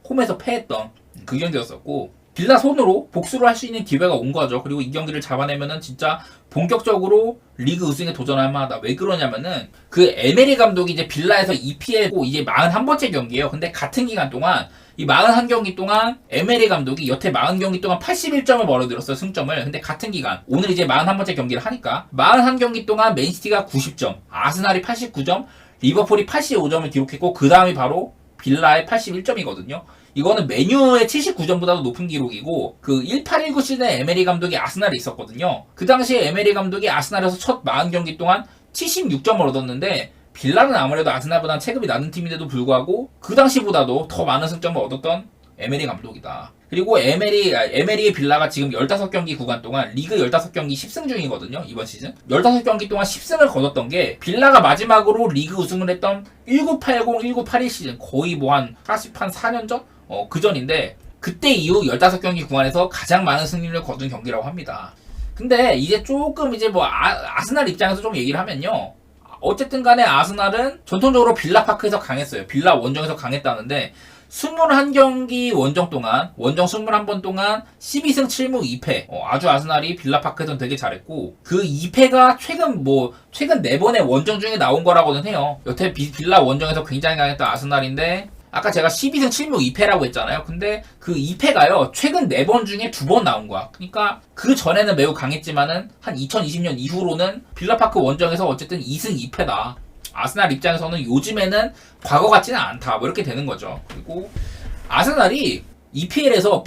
홈에서 패했던 그 경기였었고 빌라 손으로 복수를 할 수 있는 기회가 온 거죠. 그리고 이 경기를 잡아내면은 진짜 본격적으로 리그 우승에 도전할 만하다. 왜 그러냐면은 그 에메리 감독이 이제 빌라에서 EPL고 이제 41번째 경기예요. 근데 같은 기간 동안 이 41경기 동안 에메리 감독이 여태 40경기 동안 81점을 벌어들였어요. 승점을. 근데 같은 기간 오늘 이제 41번째 경기를 하니까 41경기 동안 맨시티가 90점, 아스날이 89점, 리버풀이 85점을 기록했고 그 다음이 바로 빌라의 81점이거든요. 이거는 메뉴의 79점보다도 높은 기록이고 그 1819 시즌에 에메리 감독이 아스날에 있었거든요. 그 당시에 에메리 감독이 아스날에서 첫 40경기 동안 76점을 얻었는데 빌라는 아무래도 아스날보다는 체급이 낮은 팀인데도 불구하고 그 당시보다도 더 많은 승점을 얻었던 에메리 감독이다. 그리고 에메리의 빌라가 지금 15경기 구간 동안 리그 15경기 10승 중이거든요. 이번 시즌 15경기 동안 10승을 거뒀던 게 빌라가 마지막으로 리그 우승을 했던 1980, 1981 시즌 거의 뭐 한 4년 전? 그 전인데 그때 이후 15경기 구간에서 가장 많은 승리를 거둔 경기라고 합니다. 근데 이제 조금 이제 뭐 아스날 입장에서 좀 얘기를 하면요. 어쨌든 간에 아스날은 전통적으로 빌라파크에서 강했어요. 빌라 원정에서 강했다는데 21경기 원정 21번 동안 12승 7무 2패. 아주 아스날이 빌라파크에서는 되게 잘했고 그 2패가 최근 4번의 원정 중에 나온 거라고는 해요. 여태 빌라 원정에서 굉장히 강했던 아스날인데 아까 제가 12승 7무 2패라고 했잖아요. 근데 그 2패가요. 최근 4번 중에 2번 나온 거야. 그러니까 그 전에는 매우 강했지만은 한 2020년 이후로는 빌라파크 원정에서 어쨌든 2승 2패다. 아스날 입장에서는 요즘에는 과거 같지는 않다. 뭐 이렇게 되는 거죠. 그리고 아스날이 EPL에서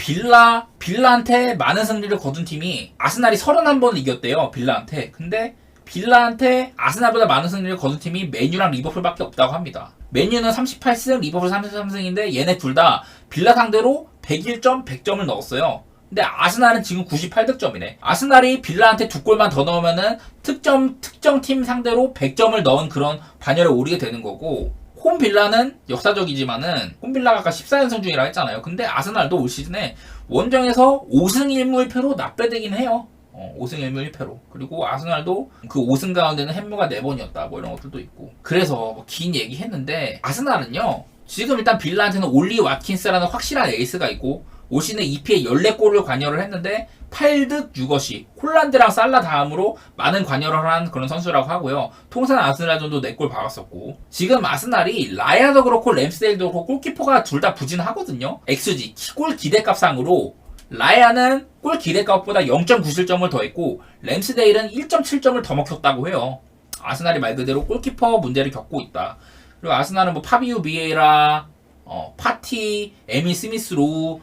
빌라한테 많은 승리를 거둔 팀이 아스날이 31번을 이겼대요. 빌라한테. 근데 빌라한테 아스날보다 많은 승리를 거둔 팀이 맨유랑 리버풀밖에 없다고 합니다. 맨유는 38승, 리버풀 33승인데 얘네 둘 다 빌라 상대로 101점, 100점을 넣었어요. 근데 아스날은 지금 98득점이네. 아스날이 빌라한테 2골만 더 넣으면은 특정 팀 상대로 100점을 넣은 그런 반열에 오르게 되는 거고 홈 빌라는 역사적이지만은 홈 빌라가 아까 14연승 중이라 했잖아요. 근데 아스날도 올 시즌에 원정에서 5승 1무 1패로 납배되긴 해요. 5승 1무 1패로. 그리고 아스날도 그 5승 가운데는 햄무가 4번이었다. 뭐 이런 것들도 있고. 그래서 뭐 긴 얘기 했는데 아스날은요. 지금 일단 빌라한테는 올리 왓킨스라는 확실한 에이스가 있고 올 시즌에 EPL 14골을 관여를 했는데 8득 6어시 홀란드랑 살라 다음으로 많은 관여를 한 그런 선수라고 하고요. 통산 아스날전도 4골 박았었고 지금 아스날이 라야도 그렇고 램스데일도 그렇고 골키퍼가 둘 다 부진하거든요. XG 골 기대값상으로 라야는 골 기대값보다 0.97점을 더했고 램스데일은 1.7점을 더 먹혔다고 해요. 아스날이 말 그대로 골키퍼 문제를 겪고 있다. 그리고 아스날은 뭐 파비우 비에이라, 파티, 에미 스미스 로우,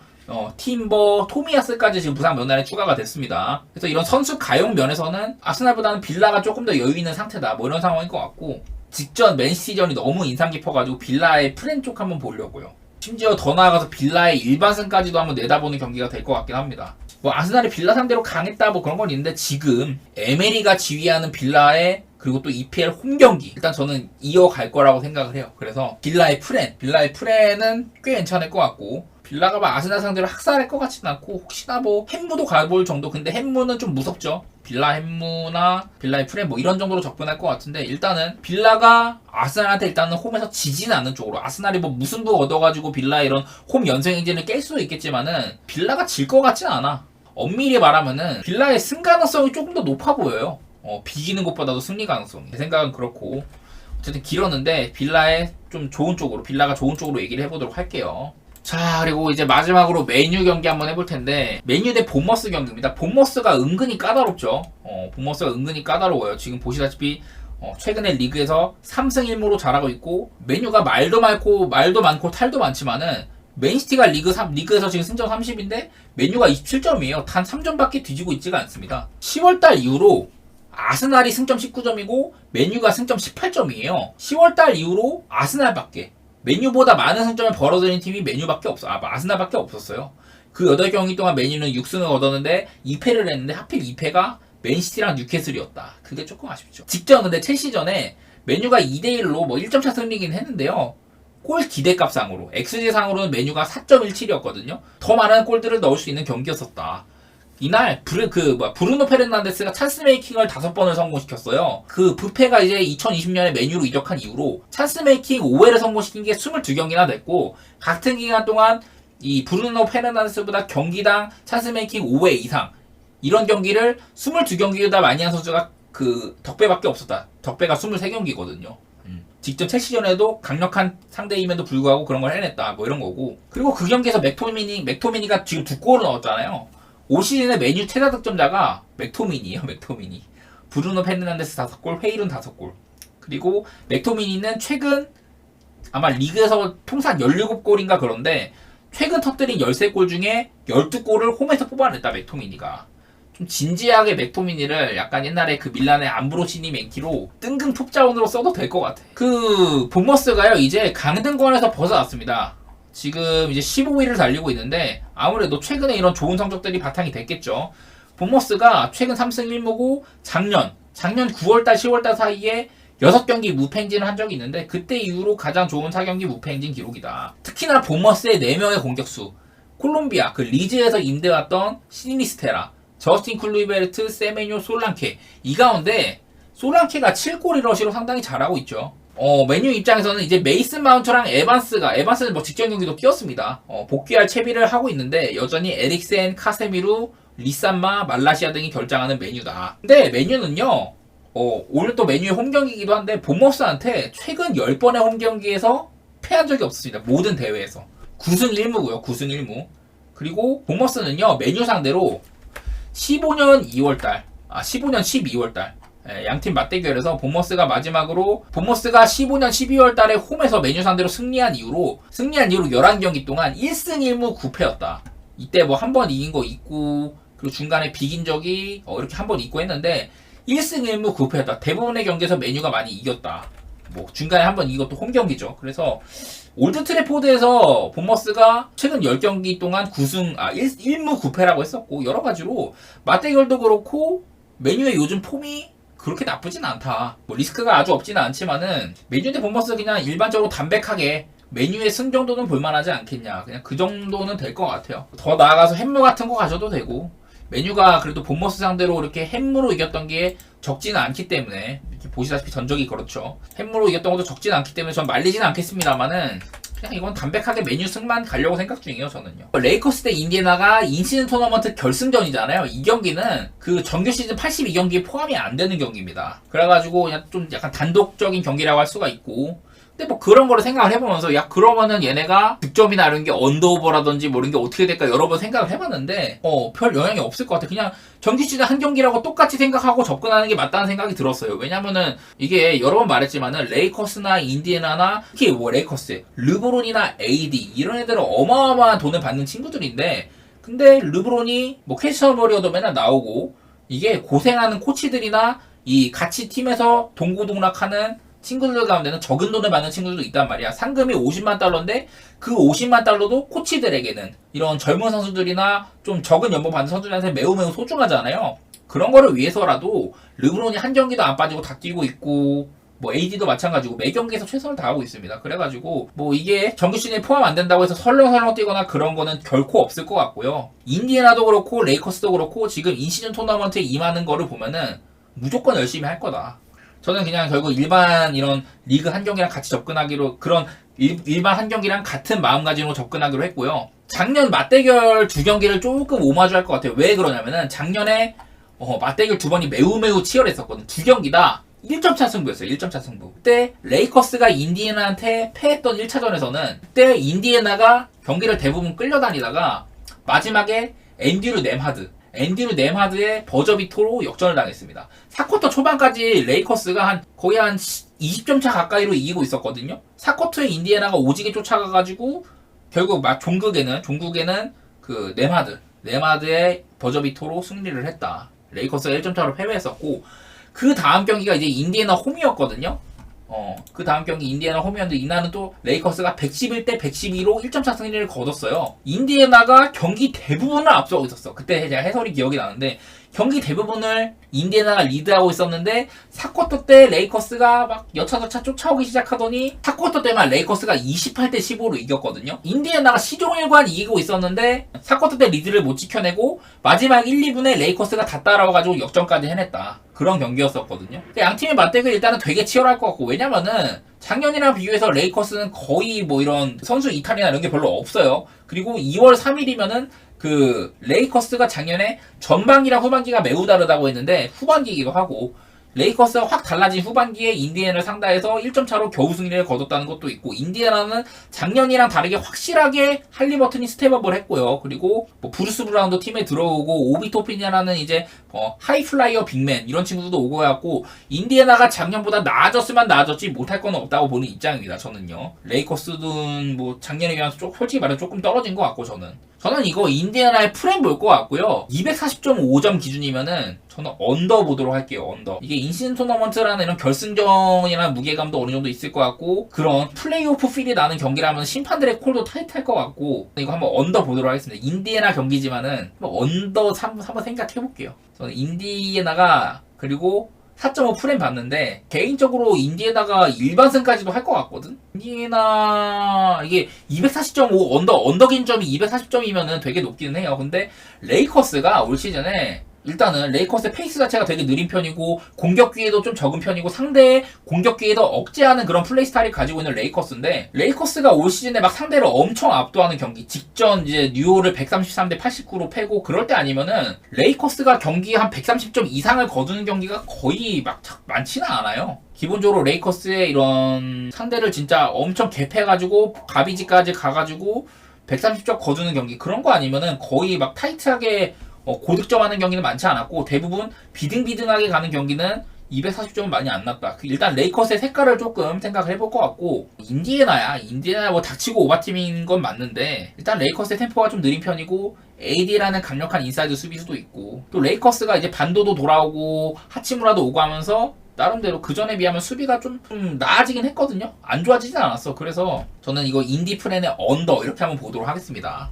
팀버, 토미야스까지 지금 부상 명단에 추가가 됐습니다. 그래서 이런 선수 가용 면에서는 아스날보다는 빌라가 조금 더 여유 있는 상태다. 뭐 이런 상황인 것 같고 직전 맨시티전이 너무 인상 깊어가지고 빌라의 프렌 쪽 한번 보려고요. 심지어 더 나아가서 빌라의 일반승까지도 한번 내다보는 경기가 될 것 같긴 합니다. 뭐 아스날이 빌라 상대로 강했다 뭐 그런 건 있는데 지금 에메리가 지휘하는 빌라의 그리고 또 EPL 홈 경기 일단 저는 이어갈 거라고 생각을 해요. 그래서 빌라의 프렌은 꽤 괜찮을 것 같고 빌라가 막 아스날 상대로 학살할 것 같지는 않고 혹시나 뭐 햄무도 가볼 정도. 근데 햄무는 좀 무섭죠. 빌라 햄무나 빌라의 프렌 뭐 이런 정도로 접근할 것 같은데 일단은 빌라가 아스날한테 일단은 홈에서 지지는 않는 쪽으로 아스날이 뭐 무승부 얻어가지고 빌라의 이런 홈 연승 행진을 깰 수도 있겠지만은 빌라가 질 것 같지는 않아. 엄밀히 말하면은 빌라의 승 가능성이 조금 더 높아 보여요. 비기는 것보다도 승리 가능성이. 제 생각은 그렇고 어쨌든 길었는데 빌라의 좀 좋은 쪽으로 빌라가 좋은 쪽으로 얘기를 해보도록 할게요. 자 그리고 이제 마지막으로 맨유 경기 한번 해볼 텐데 맨유 대 본머스 경기입니다. 본머스가 은근히 까다롭죠. 본머스가 은근히 까다로워요. 지금 보시다시피 최근에 리그에서 3승 1무로 잘하고 있고 맨유가 말도 많고 탈도 많지만은 맨시티가 리그에서 지금 승점 30인데 맨유가 27점이에요. 단 3점밖에 뒤지고 있지가 않습니다. 10월달 이후로 아스날이 승점 19점이고 맨유가 승점 18점이에요. 10월달 이후로 아스날밖에 맨유보다 많은 승점을 벌어들인 팀이 맨유밖에 아스날밖에 없었어요. 그 8경기 동안 맨유는 6승을 얻었는데 2패를 했는데 하필 2패가 맨시티랑 뉴캐슬이었다. 그게 조금 아쉽죠. 직전 근데 첼시전에 맨유가 2대1로 뭐 1점차 승리긴 했는데요. 골 기대값상으로 XG상으로는 맨유가 4.17이었거든요. 더 많은 골들을 넣을 수 있는 경기였었다. 이날 브루노 페르난데스가 찬스 메이킹을 5번을 성공시켰어요. 그 부페가 이제 2020년에 맨유로 이적한 이후로 찬스 메이킹 5회를 성공시킨 게 22경기나 됐고 같은 기간 동안 이 브루노 페르난데스보다 경기당 찬스 메이킹 5회 이상 이런 경기를 22경기보다 많이 한 선수가 그 덕배밖에 없었다. 덕배가 23경기거든요. 직전 첼시전에도 강력한 상대임에도 불구하고 그런 걸 해냈다. 뭐 이런 거고. 그리고 그 경기에서 맥토미니가 지금 2골을 넣었잖아요. 올 시즌의 메뉴 최다 득점자가 맥토미니예요. 맥토미니. 브루노 페르난데스 5골, 헤일은 5골. 그리고 맥토미니는 최근 아마 리그에서 통산 17골인가 그런데 최근 터뜨린 13골 중에 12골을 홈에서 뽑아냈다 맥토미니가. 좀 진지하게 맥토미니를 약간 옛날에 그 밀란의 암브로시니 맨키로 뜬금 톱자원으로 써도 될 것 같아. 그 본머스가요 이제 강등권에서 벗어났습니다. 지금 이제 15위를 달리고 있는데 아무래도 최근에 이런 좋은 성적들이 바탕이 됐겠죠. 본머스가 최근 3승 1무고 작년 9월달 10월달 사이에 6경기 무패행진을 한 적이 있는데 그때 이후로 가장 좋은 4경기 무패행진 기록이다. 특히나 본머스의 4명의 공격수 콜롬비아 그 리즈에서 임대왔던 시니스테라 저스틴 클루이베르트, 세메뇨, 솔랑케 이 가운데 솔랑케가 7골 1어시로 상당히 잘하고 있죠. 메뉴 입장에서는 이제 메이슨 마운트랑 에반스는 뭐 직전 경기도 뛰었습니다. 복귀할 채비를 하고 있는데 여전히 에릭센, 카세미루, 리산마, 말라시아 등이 결장하는 메뉴다. 근데 메뉴는요 오늘 또 메뉴의 홈경기이기도 한데 본머스한테 최근 10번의 홈경기에서 패한 적이 없습니다. 모든 대회에서 9승 1무고요. 9승 1무. 그리고 본머스는요 메뉴 상대로 15년 12월달 양팀 맞대결에서 본머스가 15년 12월달에 홈에서 메뉴 상대로 승리한 이후로 11경기 동안 1승 1무 9패였다. 이때 뭐 한 번 이긴 거 있고 그리고 중간에 비긴 적이 이렇게 한 번 있고 했는데 1승 1무 9패였다. 대부분의 경기에서 메뉴가 많이 이겼다. 뭐 중간에 한 번 이것도 홈경기죠. 그래서 올드 트래포드에서 본머스가 최근 10경기 동안 1무 9패라고 했었고 여러 가지로 맞대결도 그렇고 메뉴의 요즘 폼이 그렇게 나쁘진 않다. 뭐 리스크가 아주 없지는 않지만은 메뉴 대 본머스 그냥 일반적으로 담백하게 메뉴의 승 정도는 볼만하지 않겠냐. 그냥 그 정도는 될 것 같아요. 더 나아가서 햄무 같은 거 가셔도 되고 메뉴가 그래도 본머스 상대로 이렇게 햄무로 이겼던 게 적지는 않기 때문에 이렇게 보시다시피 전적이 그렇죠. 햄무로 이겼던 것도 적지는 않기 때문에 전 말리지는 않겠습니다만은 그냥 이건 담백하게 메뉴 승만 가려고 생각 중이에요 저는요. 레이커스 대 인디애나가 인시즌 토너먼트 결승전이잖아요. 이 경기는 그 정규 시즌 82경기에 포함이 안 되는 경기입니다. 그래가지고 그냥 좀 약간 단독적인 경기라고 할 수가 있고 근데 뭐 그런 거를 생각을 해보면서 야 그러면은 얘네가 득점이나 이런 게 언더오버라든지 뭐 이런 게 어떻게 될까 여러 번 생각을 해봤는데 별 영향이 없을 것 같아. 그냥 정규 시즌 한 경기라고 똑같이 생각하고 접근하는 게 맞다는 생각이 들었어요. 왜냐면은 이게 여러 번 말했지만은 레이커스나 인디애나나 특히 뭐 레이커스, 르브론이나 AD 이런 애들은 어마어마한 돈을 받는 친구들인데 근데 르브론이 뭐 캐셔 버리어도 맨날 나오고 이게 고생하는 코치들이나 이 같이 팀에서 동고동락하는 친구들 가운데는 적은 돈을 받는 친구들도 있단 말이야. 상금이 50만 달러인데 그 50만 달러도 코치들에게는 이런 젊은 선수들이나 좀 적은 연봉 받는 선수들한테 매우 소중하잖아요. 그런 거를 위해서라도 르브론이 한 경기도 안 빠지고 다 뛰고 있고 뭐 AD도 마찬가지고 매 경기에서 최선을 다하고 있습니다. 그래가지고 뭐 이게 정규 시즌에 포함 안 된다고 해서 설렁설렁 뛰거나 그런 거는 결코 없을 것 같고요. 인디애나도 그렇고 레이커스도 그렇고 지금 인시즌 토너먼트에 임하는 거를 보면은 무조건 열심히 할 거다. 저는 그냥 결국 일반 이런 리그 한 경기랑 같이 접근하기로 그런 일반 한 경기랑 같은 마음가짐으로 접근하기로 했고요. 작년 맞대결 2경기를 조금 오마주 할 것 같아요. 왜 그러냐면은 작년에 맞대결 2번이 매우 치열했었거든. 2경기 다 1점차 승부였어요. 1점차 승부. 그때 레이커스가 인디애나한테 패했던 1차전에서는 그때 인디애나가 경기를 대부분 끌려다니다가 마지막에 앤드류 넴하드의 버저비터로 역전을 당했습니다. 4쿼터 초반까지 레이커스가 거의 한 20점 차 가까이로 이기고 있었거든요. 4쿼터에 인디애나가 오지게 쫓아가가지고 결국 종국에는 그 넴하드의 버저비터로 승리를 했다. 레이커스가 1점 차로 패배했었고 그 다음 경기가 이제 인디애나 홈이었거든요. 그 다음 경기 인디애나 홈이었는데 이날은 또 레이커스가 111대 112로 1점차 승리를 거뒀어요. 인디애나가 경기 대부분을 앞서고 있었어. 그때 제가 해설이 기억이 나는데 경기 대부분을 인디애나가 리드하고 있었는데 4쿼터 때 레이커스가 막 여차저차 쫓아오기 시작하더니 4쿼터 때만 레이커스가 28대 15로 이겼거든요. 인디애나가 시종일관 이기고 있었는데 4쿼터 때 리드를 못 지켜내고 마지막 1, 2분에 레이커스가 다 따라와가지고 역전까지 해냈다. 그런 경기였었거든요. 양팀의 맞대결 일단은 되게 치열할 것 같고 왜냐면은 작년이랑 비교해서 레이커스는 거의 뭐 이런 선수 이탈이나 이런 게 별로 없어요. 그리고 2월 3일이면은 그 레이커스가 작년에 전반기랑 후반기가 매우 다르다고 했는데 후반기이기도 하고 레이커스가 확 달라진 후반기에 인디애나를 상대해서 1점 차로 겨우 승리를 거뒀다는 것도 있고, 인디애나는 작년이랑 다르게 확실하게 할리버튼이 스텝업을 했고요. 그리고 뭐 브루스 브라운도 팀에 들어오고, 오비 토핀이라는 이제 하이플라이어 빅맨 이런 친구들도 오고 해갖고, 인디애나가 작년보다 나아졌으면 나아졌지 못할 건 없다고 보는 입장입니다. 저는요. 레이커스는 뭐 작년에 비해서 솔직히 말해 조금 떨어진 것 같고, 저는 이거 인디애나의 프레임 볼 것 같고요. 240.5점 기준이면은 저는 언더 보도록 할게요. 언더. 이게 인시즌 토너먼트라는 이런 결승전이라는 무게감도 어느 정도 있을 것 같고, 그런 플레이오프 필이 나는 경기라면 심판들의 콜도 타이트할 것 같고, 이거 한번 언더 보도록 하겠습니다. 인디애나 경기지만은 한번 언더 한번 생각해 볼게요. 저는 인디애나가 그리고 4.5 프레임 봤는데, 개인적으로 인디애나가 일반승까지도 할 것 같거든? 인디애나, 이게 240.5 언더 기준점이 240점이면은 되게 높기는 해요. 근데 레이커스가 올 시즌에 일단은 레이커스의 페이스 자체가 되게 느린 편이고, 공격 기회도 좀 적은 편이고, 상대의 공격 기회도 억제하는 그런 플레이 스타일을 가지고 있는 레이커스인데, 레이커스가 올 시즌에 막 상대를 엄청 압도하는 경기, 직전 이제 뉴올을 133대 89로 패고 그럴 때 아니면은 레이커스가 경기에 한 130점 이상을 거두는 경기가 거의 막 많지는 않아요. 기본적으로 레이커스의 이런 상대를 진짜 엄청 개패가지고 가비지까지 가가지고 130점 거두는 경기, 그런 거 아니면은 거의 막 타이트하게 고득점하는 경기는 많지 않았고, 대부분 비등비등하게 가는 경기는 240점은 많이 안 났다. 일단 레이커스의 색깔을 조금 생각을 해볼 것 같고, 인디애나 뭐 닥치고 오바팀인 건 맞는데, 일단 레이커스의 템포가 좀 느린 편이고, AD라는 강력한 인사이드 수비수도 있고, 또 레이커스가 이제 반도도 돌아오고 하치무라도 오고 하면서 나름대로 그 전에 비하면 수비가 좀 나아지긴 했거든요. 안 좋아지진 않았어. 그래서 저는 이거 인디 프렌의 언더 이렇게 한번 보도록 하겠습니다.